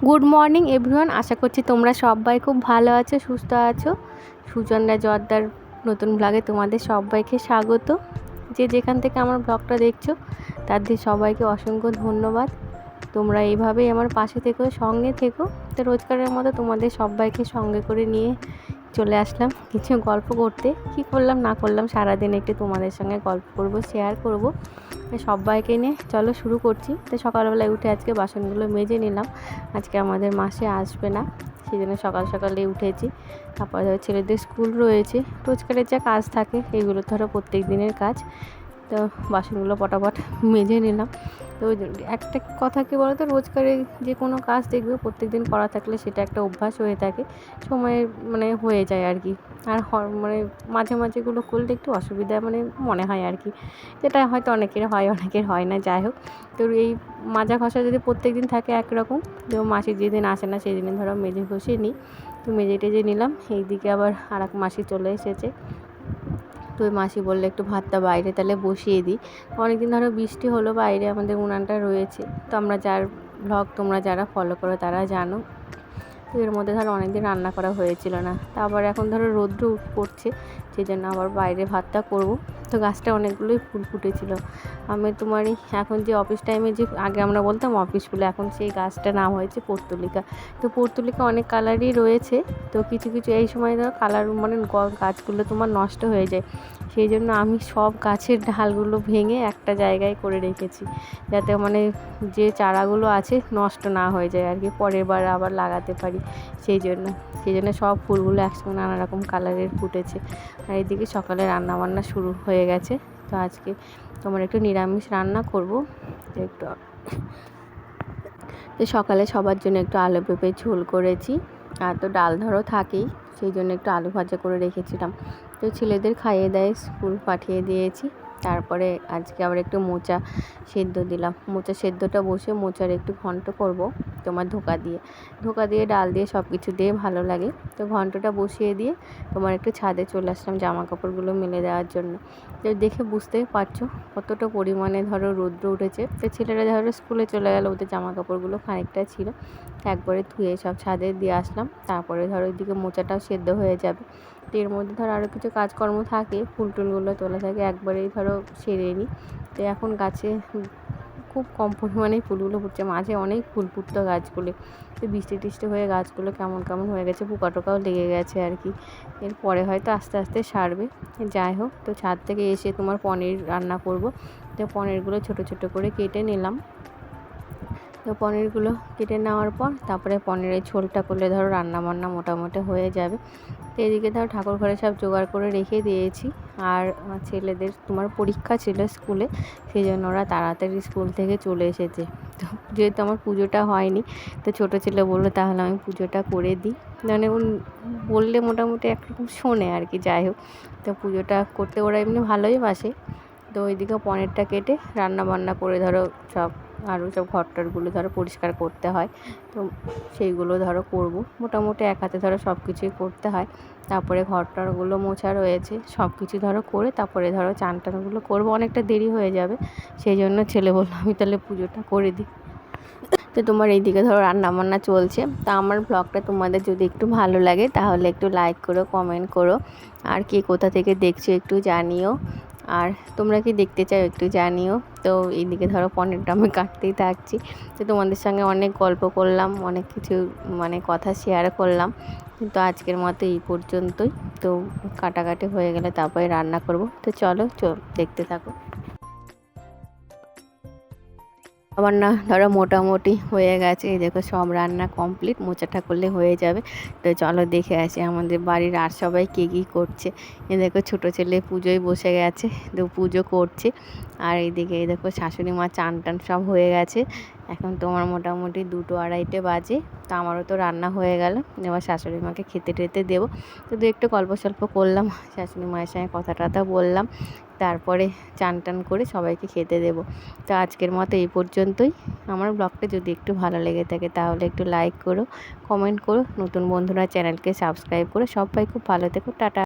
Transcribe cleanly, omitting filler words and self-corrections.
Good morning everyone, আশা করছি তোমরা সবাই খুব ভালো আছো, সুস্থ আছো। সুচন্দ্রা জর্দার নতুন ব্লগে তোমাদের সবাইকে স্বাগত। যে যেখান থেকে আমার ব্লগটা দেখছো তাদের সবাইকে অসংখ্য ধন্যবাদ। তোমরা এইভাবেই আমার পাশে থেকো, সঙ্গে থেকো। তো রোজকারের মতো তোমাদের সবাইকে সঙ্গে করে নিয়ে চলে আসলাম কিছু গল্প করতে। কি করলাম না করলাম সারাদিন একটু তোমাদের সঙ্গে গল্প করব, শেয়ার করব। সবাইকে নিয়ে চলো শুরু করছি। তো সকালবেলায় উঠে আজকে বাসনগুলো মেজে নিলাম। আজকে আমাদের মাসে আসবে না, সেই জন্য সকাল সকালে উঠেছি। তারপর ধরো ছেলেদের স্কুল রয়েছে, রোজকারের যা কাজ থাকে এগুলো ধরো প্রত্যেক দিনের কাজ। তো বাসনগুলো পটাপট মেজে নিলাম। তো একটা কথা কি বলো তো, রোজকারে যে কোনো কাজ দেখবে প্রত্যেক দিন করা থাকলে সেটা একটা অভ্যাস হয়ে থাকে, সময়ের হয়ে যায় আর কি। আর মাঝে মাঝেগুলো করলে একটু অসুবিধা মনে হয় আর কি, যেটা হয়তো অনেকের হয় অনেকের হয় না। যাই হোক, তো এই মাজা ঘষা যদি প্রত্যেক দিন থাকে একরকম, তো মাসি যেদিন আসে না সেই দিনে ধরো মেজে ঘষে নিই। তো মেজে টেজে নিলাম। এইদিকে আবার আর এক মাসি চলে এসেছে। তো ওই মাসি বললে একটু ভাতটা বাইরে তাহলে বসিয়ে দিই। অনেকদিন ধরো বৃষ্টি হলো, বাইরে আমাদের উনানটা রয়েছে। তো আমরা যার ব্লগ তোমরা যারা ফলো করো তারা জানো। তো এর মধ্যে ধরো অনেকদিন রান্না করা হয়েছিল না, তা আবার এখন ধরো রৌদ্র পড়ছে, সেই জন্য আবার বাইরে ভাতটা করব। তো গাছটা অনেকগুলোই ফুল ফুটেছিল। আমি তোমারই এখন যে অফিস টাইমে যে আগে আমরা বলতাম অফিস ফুল, এখন সেই গাছটার নাম হয়েছে পর্তুলিকা। তো পর্তুলিকা অনেক কালারই রয়েছে। তো কিছু কিছু এই সময় ধরো কালার গাছগুলো তোমার নষ্ট হয়ে যায়, সেই জন্য আমি সব গাছের ডালগুলো ভেঙে একটা জায়গায় করে রেখেছি, যাতে যে চারাগুলো আছে নষ্ট না হয়ে যায় আর কি, পরের বার আবার লাগাতে পারি। সেই জন্য সব ফুলগুলো একসঙ্গে নানা রকম কালারের ফুটেছে। আর এদিকে সকালে রান্নাবান্না শুরু হয়ে গেছে। তো আজকে তোমার একটু নিরামিষ রান্না করব। তো সকালে সবার জন্য একটু আলু পেঁপে ঝোল করেছি, আর তো ডাল ধরো থাকেই, সেই জন্য একটু আলু ভাজা করে রেখেছিলাম। তো ছেলেদের খাইয়ে দেয় স্কুল পাঠিয়ে দিয়েছি। তারপরে আজকে আবার একটু মোচা সেদ্ধ দিলাম। মোচা সেদ্ধটা বসে মোচার একটু ঘন্ট করব তোমার ধোকা দিয়ে ডাল দিয়ে সব কিছু দিয়ে ভালো লাগে। তো ঘন্টটা বসিয়ে দিয়ে তোমার একটু ছাদে চলে আসলাম জামা কাপড়গুলো মেলে দেওয়ার জন্য। তো দেখে বুঝতেই পারছো কতটা পরিমাণে ধরো রৌদ্র উঠেছে। তো ছেলেরা ধরো স্কুলে চলে গেল, ওদের জামা কাপড়গুলো খানিকটা ছিল, একবারে ধুয়ে সব ছাদে দিয়ে আসলাম। তারপরে ধরো ওইদিকে মোচাটাও সেদ্ধ হয়ে যাবে। তো এর মধ্যে ধরো আরও কিছু কাজকর্ম থাকে, ফুল টুলগুলো তোলা থাকে, একবারেই ধরো সেরে নিই। তো এখন গাছে খুব কম পরিমাণেই ফুলগুলো ফুটছে, মাঝে অনেক ফুল ফুটতো গাছগুলো। তো বৃষ্টি টিষ্টি হয়ে গাছগুলো কেমন কেমন হয়ে গেছে, পোকা টোকাও লেগে গেছে আর কি। এরপরে হয়তো আস্তে আস্তে সারবে। যাই হোক, তো ছাদ থেকে এসে তোমার পনির রান্না করব। তো পনিরগুলো ছোট ছোট করে কেটে নিলাম। তো পনিরগুলো কেটে নেওয়ার পর তারপরে পনিরের ঝোলটা করলে ধরো রান্নাবান্না মোটামুটি হয়ে যাবে। তো এদিকে ধরো ঠাকুর ঘরে সব জোগাড় করে রেখে দিয়েছি। আর ছেলেদের তোমার পরীক্ষা ছিল স্কুলে, সেই জন্য ওরা তাড়াতাড়ি স্কুল থেকে চলে এসেছে। তো যেহেতু আমার পুজোটা হয়নি, তো ছোটো ছেলে বললো তাহলে আমি পুজোটা করে দিই। বললে মোটামুটি একরকম শোনে আর কি। যাই হোক, তো পুজোটা করতে ওরা এমনি ভালোই বাসে। তো ওইদিকে পনিরটা কেটে রান্না বান্না করে ধরো সব আরও সব ঘরটরগুলো ধরো পরিষ্কার করতে হয়। তো সেইগুলো ধরো করব, মোটামুটি এক হাতে ধরো সব কিছুই করতে হয়। তারপরে ঘরটরগুলো মোছা রয়েছে, সব কিছু ধরো করে তারপরে ধরো চান টানগুলো করবো, অনেকটা দেরি হয়ে যাবে। সেই জন্য ছেলে বললো আমি তাহলে পুজোটা করে দিই। তো তোমার এইদিকে ধরো রান্নাবান্না চলছে। তা আমার ব্লগটা তোমাদের যদি একটু ভালো লাগে তাহলে একটু লাইক করো, কমেন্ট করো, আর কে কোথা থেকে দেখছো একটু জানিও, আর তোমরা কি দেখতে চাও একটু জানিও। তো এইদিকে ধরো পনিরটা আমি কাটতেই থাকছি। তো তোমাদের সঙ্গে অনেক গল্প করলাম, অনেক কিছু কথা শেয়ার করলাম। কিন্তু আজকের মতো এই পর্যন্তই। তো কাটাকাটি হয়ে গেলে তারপরে রান্না করব। তো চলো দেখতে থাকো। রান্না ধরো মোটামুটি হয়ে গেছে, এই দেখো সব রান্না কমপ্লিট, মোচাটা করলে হয়ে যাবে। তো চলো দেখে আসি আমাদের বাড়ির আর সবাই কে কী করছে। এই দেখো ছোটো ছেলে পুজোয় বসে গেছে, তো পুজো করছে। আর এইদিকে এই দেখো শাশুড়ি মা চান টান সব হয়ে গেছে। এখন তোমার মোটামুটি 2টো 2:30 বাজে। তো আমারও তো রান্না হয়ে গেল, এবার শাশুড়ি মাকে খেতে টেতে দেবো। তো একটু গল্প সল্প করলাম, শাশুড়ি মায়ের সঙ্গে কথা টথা বললাম। তারপরে চান টান করে সবাইকে খেতে দেবো। তো আজকের মতো এই পর্যন্তই। আমার ব্লগটা যদি একটু ভালো লেগে থাকে তাহলে একটু লাইক করো, কমেন্ট করো, নতুন বন্ধুরা চ্যানেলকে সাবস্ক্রাইব করো। সবাই খুব ভালো থেকো, টাটা।